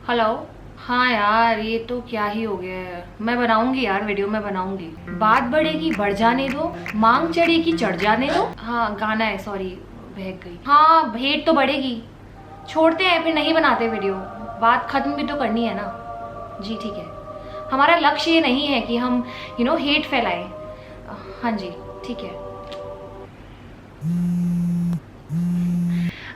Hello. हाँ यार, ये तो क्या ही हो गया है। मैं बनाऊंगी यार, वीडियो में बनाऊंगी। बात बढ़ेगी बढ़ जाने दो, मांग चढ़ेगी चढ़ जाने दो। हाँ गाना है, सॉरी बहक गई। हाँ भेंट तो बढ़ेगी, छोड़ते हैं फिर नहीं बनाते वीडियो। बात खत्म भी तो करनी है ना। जी ठीक है, हमारा लक्ष्य ये नहीं है कि हम हेट फैलाएं। हाँ जी ठीक है।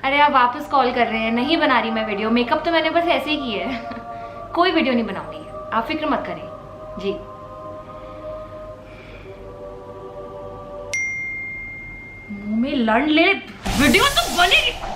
अरे आप वापस कॉल कर रहे हैं। नहीं बना रही मैं वीडियो, मेकअप तो मैंने बस ऐसे ही किया है। कोई वीडियो नहीं बनाऊंगी, आप फिक्र मत करें जी। मुंह में लड़ ले, वीडियो तो बनेगी।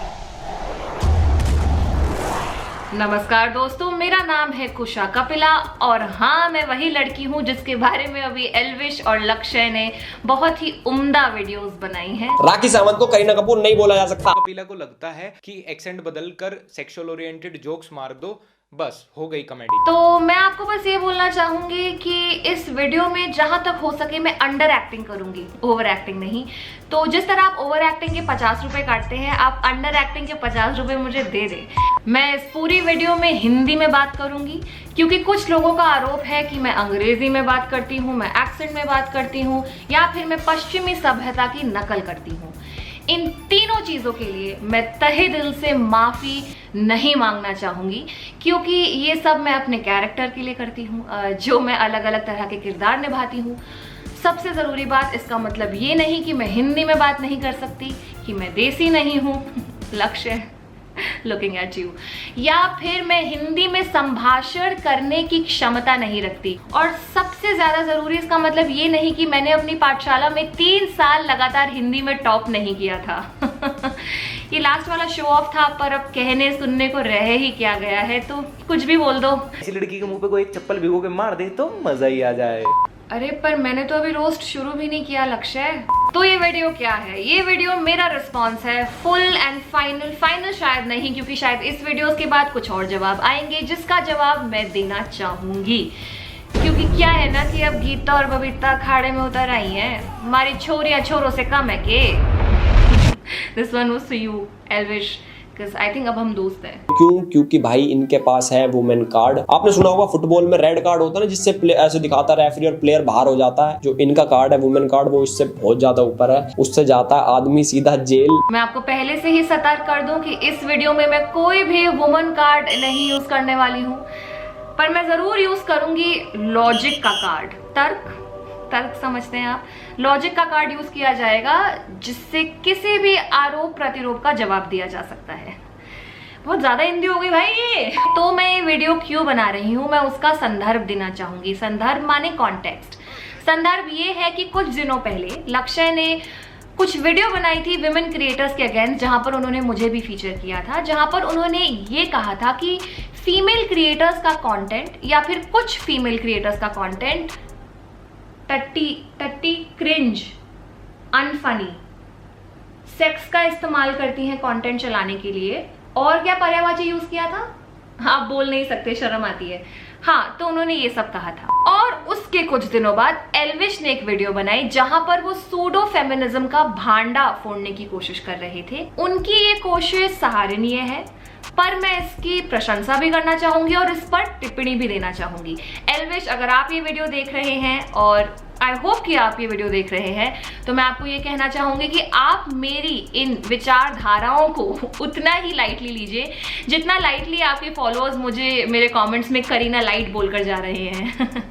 नमस्कार दोस्तों, मेरा नाम है कुशा कपिला और हाँ मैं वही लड़की हूँ जिसके बारे में अभी एल्विश और लक्ष्य ने बहुत ही उम्दा वीडियोस बनाई हैं। राखी सावंत को करीना कपूर नहीं बोला जा सकता। कपिला को लगता है कि एक्सेंट बदलकर सेक्सुअल ओरिएंटेड जोक्स मार दो, बस हो गई कॉमेडी। तो मैं आपको बस ये बोलना चाहूंगी कि इस वीडियो में जहां तक हो सके मैं अंडर एक्टिंग करूंगी, ओवर एक्टिंग नहीं। तो जिस तरह आप ओवर एक्टिंग के 50 रुपए काटते हैं, आप अंडर एक्टिंग के 50 रुपए मुझे दे दें। मैं इस पूरी वीडियो में हिंदी में बात करूंगी क्योंकि कुछ लोगों का आरोप है कि मैं अंग्रेजी में बात करती हूँ, मैं एक्सेंट में बात करती हूँ या फिर मैं पश्चिमी सभ्यता की नकल करती हूँ। इन तीनों चीज़ों के लिए मैं तहे दिल से माफ़ी नहीं मांगना चाहूँगी क्योंकि ये सब मैं अपने कैरेक्टर के लिए करती हूँ, जो मैं अलग अलग तरह के किरदार निभाती हूँ। सबसे ज़रूरी बात, इसका मतलब ये नहीं कि मैं हिंदी में बात नहीं कर सकती, कि मैं देसी नहीं हूँ लक्ष्य लुकिंग एट यू, या फिर मैं हिंदी में संभाषण करने की क्षमता नहीं रखती। और सबसे ज्यादा जरूरी, इसका मतलब ये नहीं कि मैंने अपनी पाठशाला में 3 साल लगातार हिंदी में टॉप नहीं किया था। ये लास्ट वाला शो ऑफ था, पर अब कहने सुनने को रह ही क्या गया है, तो कुछ भी बोल दो। ऐसी लड़की के मुंह पे कोई एक चप्पल भिगो के मार दे तो मजा ही आ जाए। अरे पर मैंने तो अभी रोस्ट शुरू भी नहीं किया लक्ष्य। तो ये वीडियो क्या है? ये वीडियो मेरा रिस्पॉन्स है, फुल एंड फाइनल शायद नहीं, क्योंकि शायद इस वीडियो के बाद कुछ और जवाब आएंगे जिसका जवाब मैं देना चाहूंगी। क्योंकि क्या है ना कि अब गीता और बबीता अखाड़े में उतर आई हैं, हमारी छोरियां छोरों से कम है के। This one was for you Elvish, I think अब हम दोस्त हैं। क्यों? क्योंकि भाई इनके पास है वुमेन कार्ड। आपने सुना होगा फुटबॉल में रेड कार्ड होता है ना, जिससे ऐसे दिखाता है रेफरी और प्लेयर बाहर हो जाता है। जो इनका कार्ड है वुमेन कार्ड, वो इससे बहुत ज्यादा ऊपर है, उससे जाता है आदमी सीधा जेल। मैं आपको पहले से ही सतर्क कर दूं कि इस वीडियो में मैं कोई भी वुमेन कार्ड नहीं यूज करने वाली हूँ, पर मैं जरूर यूज करूंगी लॉजिक का कार्ड। तर्क समझते हैं आप? लॉजिक का कार्ड यूज किया जाएगा जिससे किसी भी आरोप प्रतिरोप का जवाब दिया जा सकता है। बहुत ज्यादा हिंदी हो गई भाई ये। तो मैं ये वीडियो क्यों बना रही हूँ, मैं उसका संदर्भ देना चाहूंगी। संदर्भ माने कॉन्टेक्स्ट। संदर्भ ये है कि कुछ दिनों पहले लक्ष्य ने कुछ वीडियो बनाई थी विमेन क्रिएटर्स के अगेंस्ट, जहां पर उन्होंने मुझे भी फीचर किया था, जहां पर उन्होंने ये कहा था कि फीमेल क्रिएटर्स का कंटेंट या फिर कुछ फीमेल क्रिएटर्स का कंटेंट टट्टी क्रिंज, अनफनी, सेक्स का इस्तेमाल करती हैं कंटेंट चलाने के लिए। और क्या पर्यायवाची यूज किया था? आप बोल नहीं सकते, शर्म आती है। हाँ, तो उन्होंने ये सब कहा था। और उसके कुछ दिनों बाद एल्विश ने एक वीडियो बनाई जहां पर वो सूडो फेमिनिज्म का भांडा फोड़ने की कोशिश कर रहे थे। उनकी ये कोशिश सराहनीय है, पर मैं इसकी प्रशंसा भी करना चाहूंगी और इस पर टिप्पणी भी देना चाहूंगी। एल्विश, अगर आप ये वीडियो देख रहे हैं, और आई होप कि आप ये वीडियो देख रहे हैं, तो मैं आपको ये कहना चाहूंगी कि आप मेरी इन विचारधाराओं को उतना ही लाइटली लीजिए जितना लाइटली आपके फॉलोअर्स मुझे मेरे कमेंट्स में करीना लाइट बोलकर जा रहे हैं।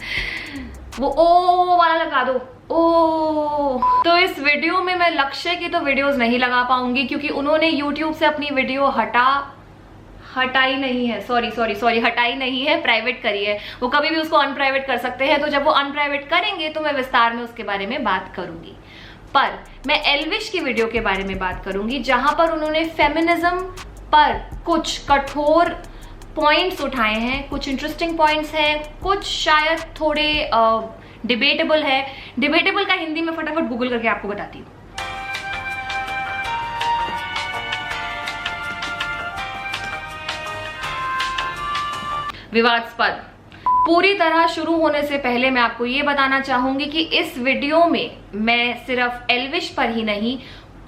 वो ओ वाला लगा दो, ओ। तो इस वीडियो में मैं लक्ष्य की तो वीडियोस नहीं लगा पाऊंगी क्योंकि उन्होंने YouTube से अपनी वीडियो हटाई नहीं है, सॉरी हटाई नहीं है, प्राइवेट करी है। वो कभी भी उसको अनप्राइवेट कर सकते हैं, तो जब वो अनप्राइवेट करेंगे तो मैं विस्तार में उसके बारे में बात करूंगी। पर मैं एल्विश की वीडियो के बारे में बात करूंगी जहां पर उन्होंने फेमिनिज्म पर कुछ कठोर पॉइंट्स उठाए हैं, कुछ इंटरेस्टिंग पॉइंट्स हैं, कुछ शायद थोड़े डिबेटेबल है। डिबेटेबल का हिंदी में फटाफट गूगल करके आपको बताती हूँ। विवादास्पद। पूरी तरह शुरू होने से पहले मैं आपको ये बताना चाहूंगी कि इस वीडियो में मैं सिर्फ एल्विश पर ही नहीं,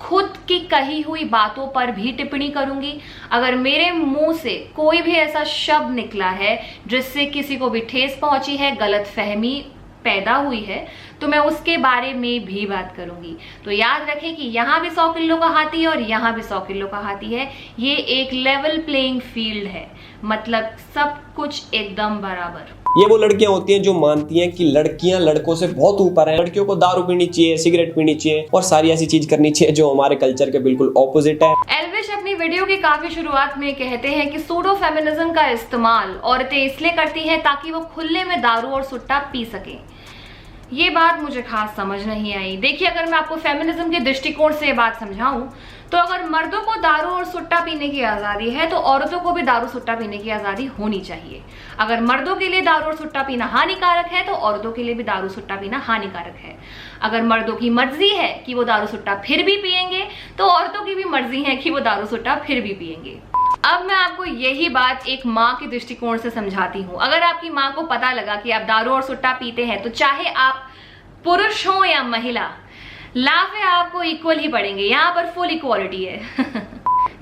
खुद की कही हुई बातों पर भी टिप्पणी करूंगी। अगर मेरे मुंह से कोई भी ऐसा शब्द निकला है जिससे किसी को भी ठेस पहुंची है, गलतफहमी पैदा हुई है, तो मैं उसके बारे में भी बात करूंगी। तो याद रखें कि यहाँ भी 100 किलो का हाथी है और यहाँ भी 100 किलो का हाथी है। ये एक लेवल प्लेइंग फील्ड है, मतलब सब कुछ एकदम बराबर। ये वो लड़कियां होती हैं जो मानती हैं कि लड़कियां लड़कों से बहुत ऊपर हैं, लड़कियों को दारू पीनी चाहिए, सिगरेट पीनी चाहिए और सारी ऐसी चीज करनी चाहिए जो हमारे कल्चर के बिल्कुल ऑपोजिट है। एल्विश अपनी वीडियो की काफी शुरुआत में कहते हैं कि सूडो फेमिनिज्म का इस्तेमाल औरतें इसलिए करती हैं ताकि वो खुले में दारू और सुट्टा पी सकें। ये बात मुझे खास समझ नहीं आई। देखिए, अगर मैं आपको फेमिनिज्म के दृष्टिकोण से ये बात समझाऊं तो अगर मर्दों को दारू और सुट्टा पीने की आजादी है तो औरतों को भी दारू सुट्टा पीने की आजादी होनी चाहिए। अगर मर्दों के लिए दारू और सुट्टा पीना हानिकारक है तो औरतों के लिए भी दारू सुट्टा पीना हानिकारक है। अगर मर्दों की मर्जी है कि वो दारू सुट्टा फिर भी पिएंगे तो औरतों की भी मर्जी है कि वो दारू सुट्टा फिर भी पिएंगे। अब मैं आपको यही बात एक माँ के दृष्टिकोण से समझाती हूँ। अगर आपकी माँ को पता लगा कि आप दारू और सुट्टा पीते हैं तो चाहे आप पुरुष हो या महिला, लाफे आपको इक्वल ही पड़ेंगे। यहाँ पर फुल इक्वालिटी है।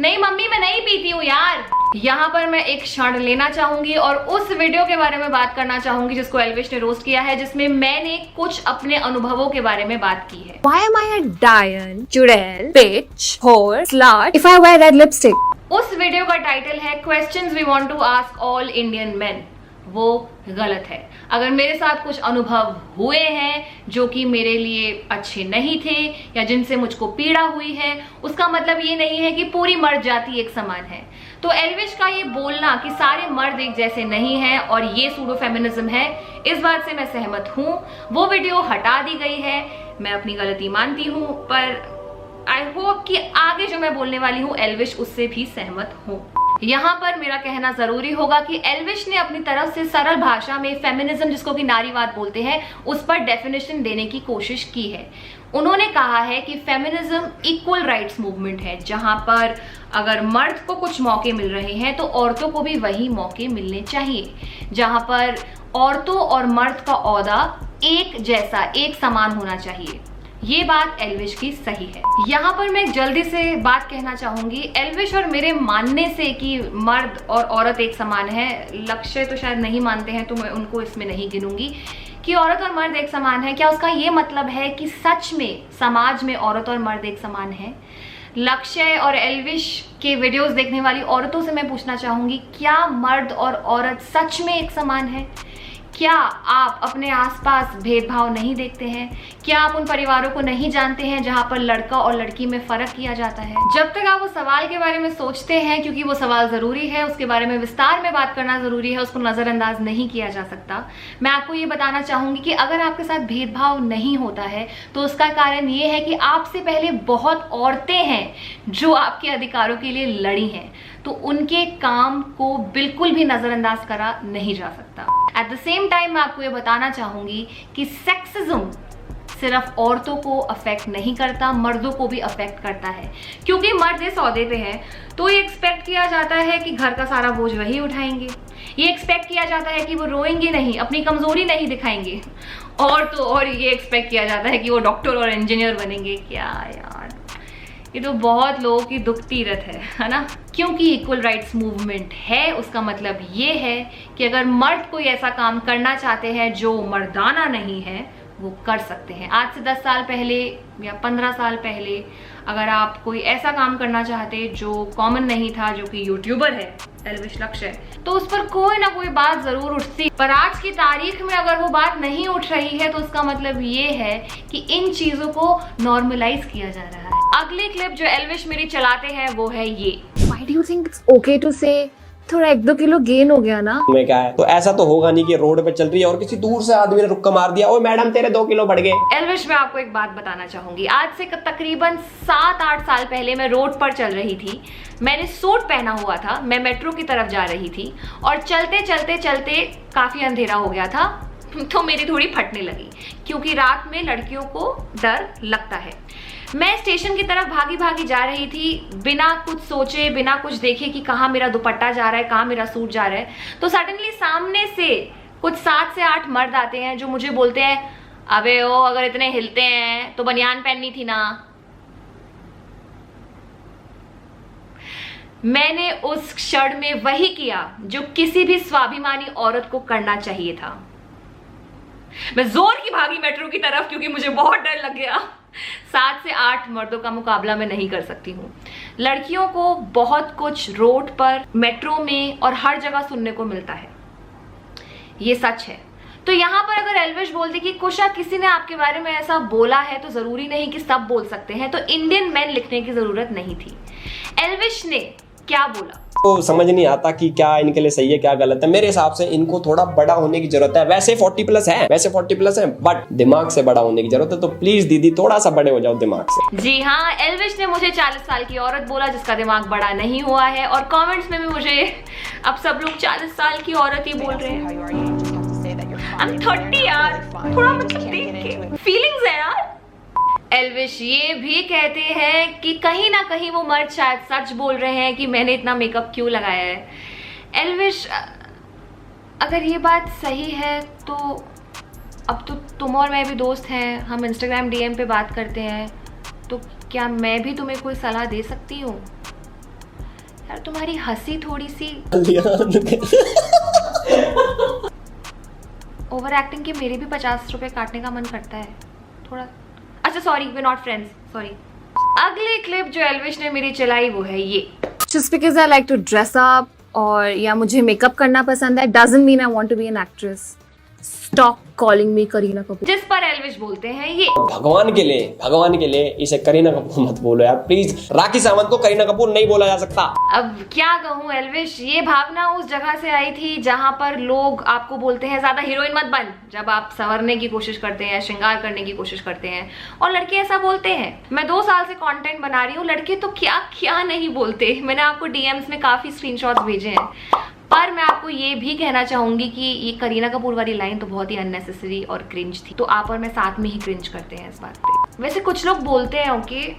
नहीं मम्मी, मैं नहीं पीती हूँ यार। यहाँ पर मैं एक क्षण लेना चाहूंगी और उस वीडियो के बारे में बात करना चाहूंगी जिसको एल्विश ने रोस्ट किया है, जिसमें मैंने कुछ अपने अनुभवों के बारे में बात की है। Why am I a Diane, चुड़ैल, bitch, whore, slut if I wear red lipstick? उस वीडियो का टाइटल है questions we want to ask all Indian men. वो गलत है। अगर मेरे साथ कुछ अनुभव हुए हैं जो कि मेरे लिए अच्छे नहीं थे या जिनसे मुझको पीड़ा हुई है, उसका मतलब ये नहीं है कि पूरी मर्द जाति एक समान है। तो एल्विश का ये बोलना कि सारे मर्द एक जैसे नहीं हैं और ये सूडो फेमिनिज्म है, इस बात से मैं सहमत हूँ। वो वीडियो हटा दी गई है, मैं अपनी गलती मानती हूँ, पर आई होप कि आगे जो मैं बोलने वाली हूँ एल्विश उससे भी सहमत हो। यहाँ पर मेरा कहना जरूरी होगा कि एल्विश ने अपनी तरफ से सरल भाषा में फेमिनिज्म, जिसको कि नारीवाद बोलते हैं, उस पर डेफिनेशन देने की कोशिश की है। उन्होंने कहा है कि फेमिनिज्म इक्वल राइट्स मूवमेंट है, जहां पर अगर मर्द को कुछ मौके मिल रहे हैं तो औरतों को भी वही मौके मिलने चाहिए, जहां पर औरतों और मर्द का ओहदा एक जैसा, एक समान होना चाहिए। ये बात एल्विश की सही है। यहाँ पर मैं जल्दी से बात कहना चाहूंगी। एल्विश और मेरे मानने से कि मर्द और औरत एक समान है, लक्ष्य तो शायद नहीं मानते हैं तो मैं उनको इसमें नहीं गिनूंगी कि औरत और मर्द एक समान है। क्या उसका ये मतलब है कि सच में समाज में औरत और मर्द एक समान है? लक्ष्य और एल्विश के वीडियोस देखने वाली औरतों से मैं पूछना चाहूंगी, क्या मर्द और औरत सच में एक समान है? क्या आप अपने आसपास भेदभाव नहीं देखते हैं? क्या आप उन परिवारों को नहीं जानते हैं जहां पर लड़का और लड़की में फर्क किया जाता है? जब तक आप वो सवाल के बारे में सोचते हैं, क्योंकि वो सवाल जरूरी है, उसके बारे में विस्तार में बात करना जरूरी है, उसको नजरअंदाज नहीं किया जा सकता। मैं आपको ये बताना चाहूंगी कि अगर आपके साथ भेदभाव नहीं होता है तो उसका कारण ये है कि आपसे पहले बहुत औरतें हैं जो आपके अधिकारों के लिए लड़ी हैं, तो उनके काम को बिल्कुल भी नजरअंदाज करा नहीं जा सकता। एट द सेम टाइम मैं आपको ये बताना चाहूंगी कि सेक्सिज्म सिर्फ औरतों को अफेक्ट नहीं करता, मर्दों को भी अफेक्ट करता है। क्योंकि मर्द इस ओहदे पे है तो ये एक्सपेक्ट किया जाता है कि घर का सारा बोझ वही उठाएंगे। ये एक्सपेक्ट किया जाता है कि वो रोएंगे नहीं, अपनी कमजोरी नहीं दिखाएंगे, और तो और ये एक्सपेक्ट किया जाता है कि वो डॉक्टर और इंजीनियर बनेंगे। क्या यार, ये तो बहुत लोगों की दुख तीरथ है ना। क्योंकि इक्वल राइट्स मूवमेंट है, उसका मतलब ये है कि अगर मर्द कोई ऐसा काम करना चाहते हैं जो मर्दाना नहीं है, वो कर सकते हैं। आज से 10 साल पहले या 15 साल पहले अगर आप कोई ऐसा काम करना चाहते जो कॉमन नहीं था, जो कि यूट्यूबर है एल्विश लक्ष्य, तो उस पर कोई ना कोई बात जरूर उठती। पर आज की तारीख में अगर वो बात नहीं उठ रही है तो उसका मतलब ये है कि इन चीजों को नॉर्मलाइज किया जा रहा है। अगली क्लिप जो एल्विश मेरी चलाते हैं वो है ये। Why do you think it's okay to say थोड़ा 1-2 किलो गेन हो गया ना? में क्या है, तो ऐसा तो होगा नहीं कि रोड पे चल रही है और किसी दूर से आदमी ने रुक्का मार दिया, ओए मैडम तेरे 2 किलो बढ़ गए। एल्विश, मैं आपको एक बात बताना चाहूंगी। आज से तकरीबन 7-8 साल पहले मैं रोड पर चल रही थी। मैंने सूट पहना हुआ था, मैं मेट्रो की तरफ जा रही थी और चलते चलते चलते काफी अंधेरा हो गया था तो मेरी थोड़ी फटने लगी, क्योंकि रात में लड़कियों को डर लगता है। मैं स्टेशन की तरफ भागी भागी जा रही थी, बिना कुछ सोचे, बिना कुछ देखे कि कहाँ मेरा दुपट्टा जा रहा है, कहाँ मेरा सूट जा रहा है। तो सडनली सामने से कुछ 7 से 8 मर्द आते हैं जो मुझे बोलते हैं, अबे ओ, अगर इतने हिलते हैं तो बनियान पहननी थी ना। मैंने उस क्षण में वही किया जो किसी भी स्वाभिमानी औरत को करना चाहिए था। मैं जोर की भागी मेट्रो की तरफ क्योंकि मुझे बहुत डर लग गया। 7 से 8 मर्दों का मुकाबला मैं नहीं कर सकती हूँ। लड़कियों को बहुत कुछ रोड पर, मेट्रो में और हर जगह सुनने को मिलता है, ये सच है। तो यहाँ पर अगर एल्विश बोलती कि कुशा किसी ने आपके बारे में ऐसा बोला है तो जरूरी नहीं कि सब बोल सकते हैं, तो इंडियन मैन लिखने की जरूरत नहीं थी। एल्विश ने क्या बोला तो समझ नहीं आता कि क्या इनके लिए सही है क्या गलत है। मेरे हिसाब से इनको थोड़ा बड़ा होने की जरूरत है। वैसे 40 प्लस है, बट दिमाग से बड़ा होने की jरूरत है। तो प्लीज दीदी थोड़ा सा बड़े हो जाओ दिमाग से। जी हाँ, एल्विश ने मुझे 40 साल की औरत बोला जिसका दिमाग बड़ा नहीं हुआ है, और कमेंट्स में भी मुझे अब सब लोग 40 साल की औरत ही बोल रहे हैं। I'm 30 यार, थोड़ा मतलब देख के फीलिंग्स है यार। एल्विश ये भी कहते हैं कि कहीं ना कहीं वो मर्द शायद सच बोल रहे हैं कि मैंने इतना मेकअप क्यों लगाया है। एल्विश, अगर ये बात सही है तो अब तो तुम और मैं भी दोस्त हैं, हम इंस्टाग्राम DM पे बात करते हैं, तो क्या मैं भी तुम्हें कोई सलाह दे सकती हूँ? यार तुम्हारी हंसी थोड़ी सी ओवर एक्टिंग के मेरे भी 50 रुपए काटने का मन करता है थोड़ा। अच्छा sorry, we not friends, sorry. अगली क्लिप जो एल्विश ने मेरी चलाई वो है ये। Just because I like to dress up और या मुझे मेकअप करना पसंद है doesn't mean I want to be an actress. Stop calling me Kareena Kapoor. जिस पर एल्विश बोलते हैं ये। भगवान के लिए इसे करीना कपूर मत बोलो यार प्लीज। राखी सावंत को करीना कपूर नहीं बोला जा सकता। अब क्या कहूँ एल्विश, ये भावना उस जगह से आई थी जहां पर लोग आपको बोलते हैं ज्यादा हीरोइन मत बन, जब आप संवरने की कोशिश करते हैं, श्रृंगार करने की कोशिश करते हैं, और लड़के ऐसा बोलते हैं। मैं 2 साल से कंटेंट बना रही हूँ, लड़के तो क्या क्या नहीं बोलते। मैंने आपको DMs में काफी स्क्रीनशॉट्स भेजे हैं, पर मैं आपको ये भी कहना चाहूंगी कि ये करीना कपूर वाली लाइन तो बहुत ही अननेसेसरी और क्रिंज थी। तो आप और मैं साथ में ही क्रिंज करते हैं इस बात पे। वैसे कुछ लोग बोलते हैं कि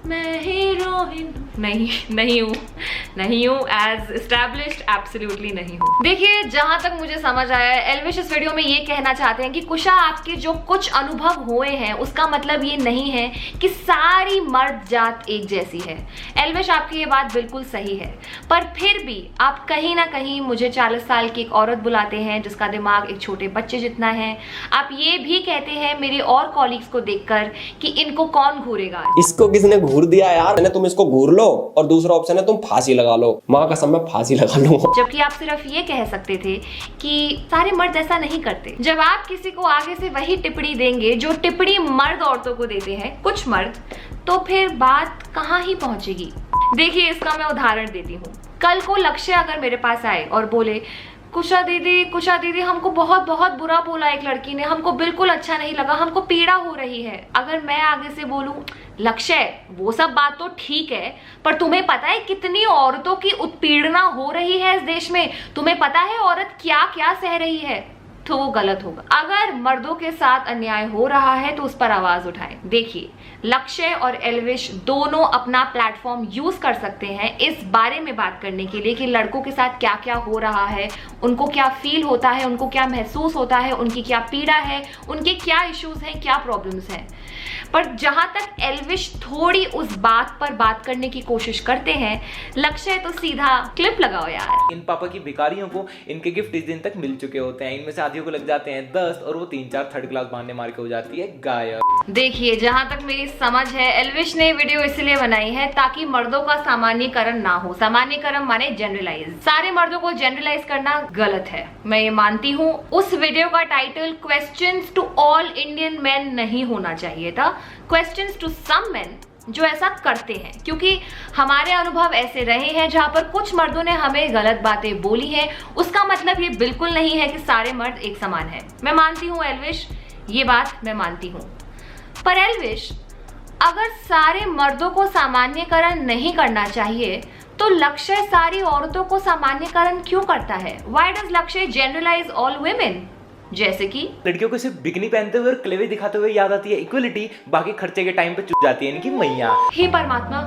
मैं हीरोइन नहीं हूँ एज एस्टैब्लिश्ड, एब्सोल्युटली नहीं हूँ। देखिए जहां तक मुझे समझ आया है, एल्विश इस वीडियो में ये कहना चाहते हैं कि कुशा आपके जो कुछ अनुभव हुए हैं उसका मतलब ये नहीं है कि सारी मर्द जात एक जैसी है। एल्विश आपकी ये बात बिल्कुल सही है, पर फिर भी आप कहीं ना कहीं मुझे 40 साल की एक औरत बुलाते हैं जिसका दिमाग एक छोटे बच्चे जितना है। आप ये भी कहते हैं मेरे और कॉलीग्स को देखकर कि इनको कौन घूरेगा। इसको किसने घूर दिया यार? मैंने तुम इसको घूर लो, और दूसरा ऑप्शन है तुम फांसी लगा लो। माँ कसम मैं फांसी लगा लूंगा। जबकि आप सिर्फ ये कह सकते थे कि सारे मर्द ऐसा नहीं करते। जब आप किसी को आगे से वही टिप्पणी देंगे जो टिप्पणी मर्द औरतों को देते हैं कुछ मर्द, तो फिर बात कहाँ ही पहुंचेगी। देखिए इसका मैं उदाहरण देती हूँ। कल को लक्ष्य अगर मेरे पास आए और बोले कुशा दीदी हमको बहुत बहुत बुरा बोला एक लड़की ने, हमको बिल्कुल अच्छा नहीं लगा, हमको पीड़ा हो रही है। अगर मैं आगे से बोलूं लक्ष्य वो सब बात तो ठीक है, पर तुम्हें पता है कितनी औरतों की उत्पीड़ना हो रही है इस देश में, तुम्हें पता है औरत क्या क्या सह रही है, तो वो गलत होगा। अगर मर्दों के साथ अन्याय हो रहा है तो उस पर आवाज उठाएं। देखिए लक्ष्य और एल्विश दोनों अपना प्लेटफॉर्म यूज कर सकते हैं इस बारे में बात करने के लिए कि लड़कों के साथ क्या क्या हो रहा है, उनको क्या फील होता है, उनको क्या महसूस होता है, उनकी क्या पीड़ा है, उनके क्या इश्यूज हैं, क्या प्रॉब्लम्स हैं। पर जहां तक एल्विश थोड़ी उस बात पर बात करने की कोशिश करते हैं, लक्ष्य तो सीधा क्लिप लगाओ यार। इन पापा की भिखारियों को इनके गिफ्ट इस दिन तक मिल चुके होते हैं, इनमें से आधियों को लग जाते हैं 10 और वो 3-4 थर्ड क्लास बहाने मार के हो जाती है गायब। देखिए जहां तक मेरी समझ है, एल्विश ने वीडियो इसलिए बनाई है ताकि मर्दों का सामान्यकरण ना हो। सामान्यकरण माने जनरलाइज। सारे मर्दों को जनरलाइज करना गलत है, मैं ये मानती हूँ। उस वीडियो का title questions to all Indian men नहीं होना चाहिए था, क्वेश्चंस टू सम मेन जो ऐसा करते हैं, क्योंकि हमारे अनुभव ऐसे रहे हैं जहां पर कुछ मर्दों ने हमें गलत बातें बोली हैं। उसका मतलब ये बिल्कुल नहीं है कि सारे मर्द एक समान हैं। मैं मानती हूँ एल्विश, ये बात मैं मानती हूँ। पर एल्विश, अगर सारे मर्दों को सामान्यकरण नहीं करना चाहिए तो लक्ष्य सारी औरतों को सामान्यकरण क्यों करता है? Why does लक्ष्य generalize all women? जैसे कि लड़कियों को सिर्फ बिकनी पहनते हुए और क्लेवे दिखाते हुए याद आती है इक्वलिटी, बाकी खर्चे के टाइम पे चुप जाती है इनकी मैया। हे परमात्मा,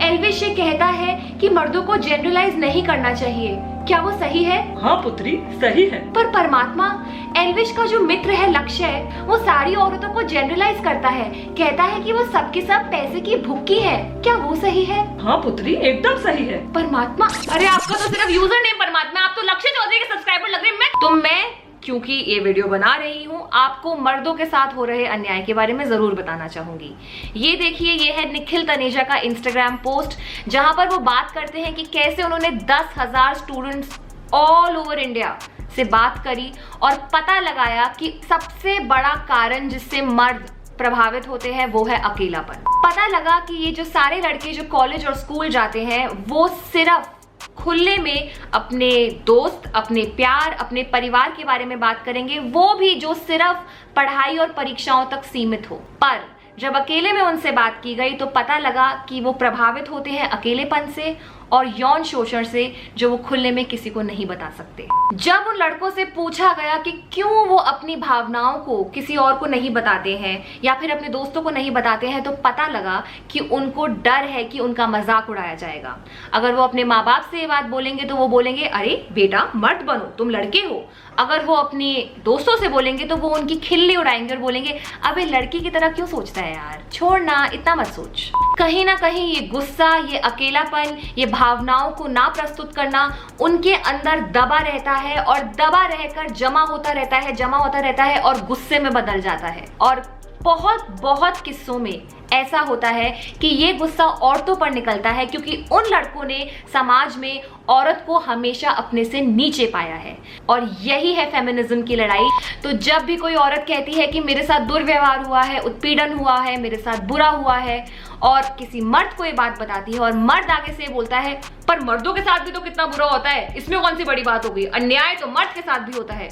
एल्विश ये कहता है कि मर्दों को जनरलाइज नहीं करना चाहिए, क्या वो सही है? हाँ पुत्री, सही है। पर परमात्मा, एल्विश का जो मित्र है लक्ष्य, वो सारी औरतों को जनरलाइज करता है, कहता है कि वो सबके सब पैसे की भुक्की है, क्या वो सही है? हाँ पुत्री, एकदम सही है। परमात्मा, अरे आपका तो सिर्फ यूजर नेम परमात्मा, आप तो लक्ष्य चौधरी के सब्सक्राइबर लग रहे हैं। मैं क्योंकि ये वीडियो बना रही हूँ, आपको मर्दों के साथ हो रहे अन्याय के बारे में जरूर बताना चाहूंगी। ये देखिए, ये है निखिल तनेजा का इंस्टाग्राम पोस्ट, जहां पर वो बात करते हैं कि कैसे उन्होंने 10,000 स्टूडेंट्स ऑल ओवर इंडिया से बात करी और पता लगाया कि सबसे बड़ा कारण जिससे मर्द प्रभावित होते हैं वो है अकेलापन। पता लगा कि ये जो सारे लड़के जो कॉलेज और स्कूल जाते हैं वो सिर्फ खुले में अपने दोस्त, अपने प्यार, अपने परिवार के बारे में बात करेंगे, वो भी जो सिर्फ पढ़ाई और परीक्षाओं तक सीमित हो। पर जब अकेले में उनसे बात की गई तो पता लगा कि वो प्रभावित होते हैं अकेलेपन से और यौन शोषण से, जो वो खुले में किसी को नहीं बता सकते। जब उन लड़कों से पूछा गया कि क्यों वो अपनी भावनाओं को किसी और को नहीं बताते हैं या फिर अपने दोस्तों को नहीं बताते हैं, तो पता लगा कि उनको डर है कि उनका मजाक उड़ाया जाएगा। अगर वो अपने माँ बाप से ये बात बोलेंगे तो वो बोलेंगे, अरे बेटा मर्द बनो, तुम लड़के हो। अगर वो अपने दोस्तों से बोलेंगे तो वो उनकी खिल्ली उड़ाएंगे और बोलेंगे, अबे लड़की की तरह क्यों सोचता है यार, छोड़ ना, इतना मत सोच। कहीं ना कहीं ये गुस्सा, ये अकेलापन, ये भावनाओं को ना प्रस्तुत करना उनके अंदर दबा रहता है और दबा रहकर जमा होता रहता है और गुस्से में बदल जाता है। और बहुत किस्सों में ऐसा होता है कि ये गुस्सा औरतों पर निकलता है, क्योंकि उन लड़कों ने समाज में औरत को हमेशा अपने से नीचे पाया है। और यही है फेमिनिज्म की लड़ाई। तो जब भी कोई औरत कहती है कि मेरे साथ दुर्व्यवहार हुआ है, उत्पीड़न हुआ है, मेरे साथ बुरा हुआ है, और किसी मर्द को ये बात बताती है और मर्द आगे से बोलता है, पर मर्दों के साथ भी तो कितना बुरा होता है, इसमें कौन सी बड़ी बात हो गई, अन्याय तो मर्द के साथ भी होता है,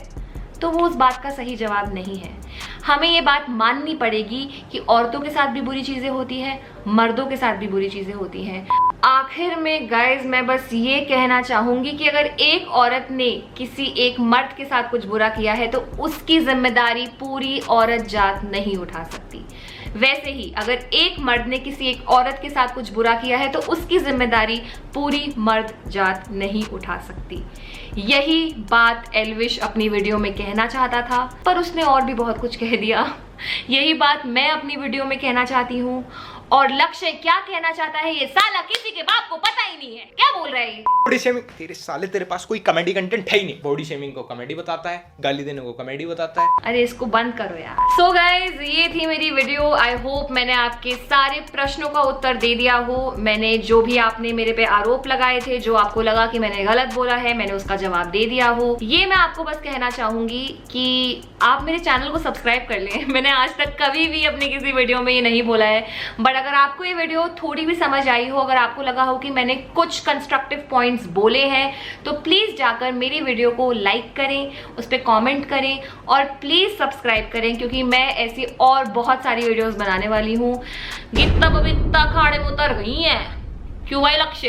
तो वो उस बात का सही जवाब नहीं है। हमें ये बात माननी पड़ेगी कि औरतों के साथ भी बुरी चीजें होती हैं, मर्दों के साथ भी बुरी चीजें होती हैं। आखिर में गाइज, मैं बस ये कहना चाहूंगी कि अगर एक औरत ने किसी एक मर्द के साथ कुछ बुरा किया है तो उसकी जिम्मेदारी पूरी औरत जात नहीं उठा सकती। वैसे ही अगर एक मर्द ने किसी एक औरत के साथ कुछ बुरा किया है तो उसकी जिम्मेदारी पूरी मर्द जात नहीं उठा सकती। यही बात एल्विश अपनी वीडियो में कहना चाहता था, पर उसने और भी बहुत कुछ कह दिया। यही बात मैं अपनी वीडियो में कहना चाहती हूँ। और लक्ष्य क्या कहना चाहता है ये साला किसी के बाप को पता ही नहीं है। क्या बोल रहा है? बॉडी शेमिंग, तेरे साले तेरे पास कोई कॉमेडी कंटेंट है ही नहीं। बॉडी शेमिंग को कॉमेडी बताता है, गाली देने को कॉमेडी बताता है। अरे इसको बंद करो यार। सो गाइज, ये थी मेरी वीडियो। आई होप मैंने आपके सारे प्रश्नों का उत्तर दे दिया हो। मैंने जो भी आपने मेरे पे आरोप लगाए थे, जो आपको लगा कि मैंने गलत बोला है, मैंने उसका जवाब दे दिया हो। ये मैं आपको बस कहना चाहूंगी कि आप मेरे चैनल को सब्सक्राइब कर लें। मैंने आज तक कभी भी अपनी किसी वीडियो में ये नहीं बोला है, बट अगर आपको ये वीडियो थोड़ी भी समझ आई हो, अगर आपको लगा हो कि मैंने कुछ कंस्ट्रक्टिव पॉइंट्स बोले हैं, तो प्लीज जाकर मेरी वीडियो को लाइक करें, उस पर कमेंट करें और प्लीज सब्सक्राइब करें, क्योंकि मैं ऐसी और बहुत सारी वीडियोस बनाने वाली हूँ। गीता बबीता खाड़े में उतर गई हैं, क्यों भाई लक्ष्य?